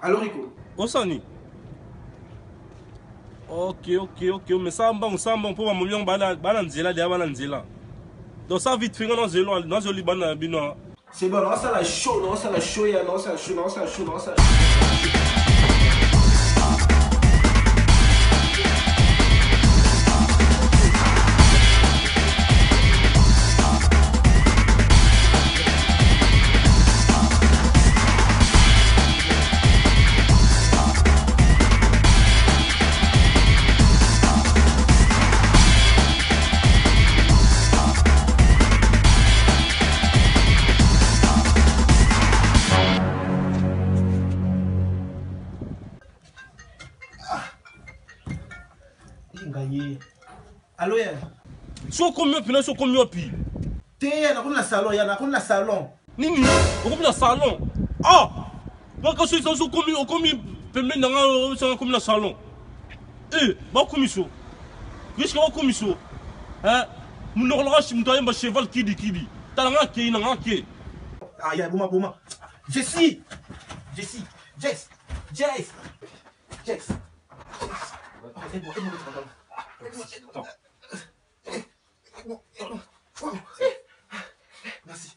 Alors Rico. Osani. Ok, mais ça bon pour mon million bananzela de bananzela. Donc ça vite fait dans zelo dans le Liban bino. C'est bon, non ça la chaud, non ça la chaud, non ça chaud, non ça chaud, non ça. Allô, ya. So combien pi. Te ya na kuna salon, ya na kuna salon. Nini? O comme la salon. Ah! Ba ka so combien pembe na so comme la salon. Eh, ba komiso. Qu'est-ce que ba komiso? Hein? Mon norla si mutaye ba cheval kidi. Talanga ke na ngake. Ah, ya bouma. Jessie. Jess. Merci.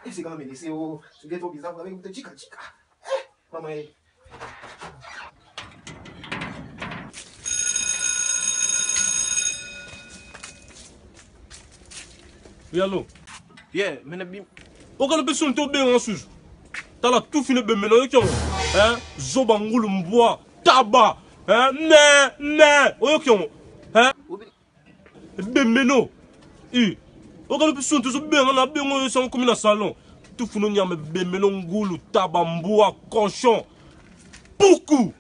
Et c'est quand même laissé au. Tu es trop bizarre avec votre chica. Maman. Oui, allô? Yeah, mais bim. Aucun personne te bien en sous. T'as la tout fini de maintenant, hein? Zobangul mboa, tabac, hein? Mais, hein? Bemeno. Aucun personne te bien, on a bien sans comme dans salon. Tout fini, on a bemeno ngulu, tabac, mboa, cochon. Beaucoup.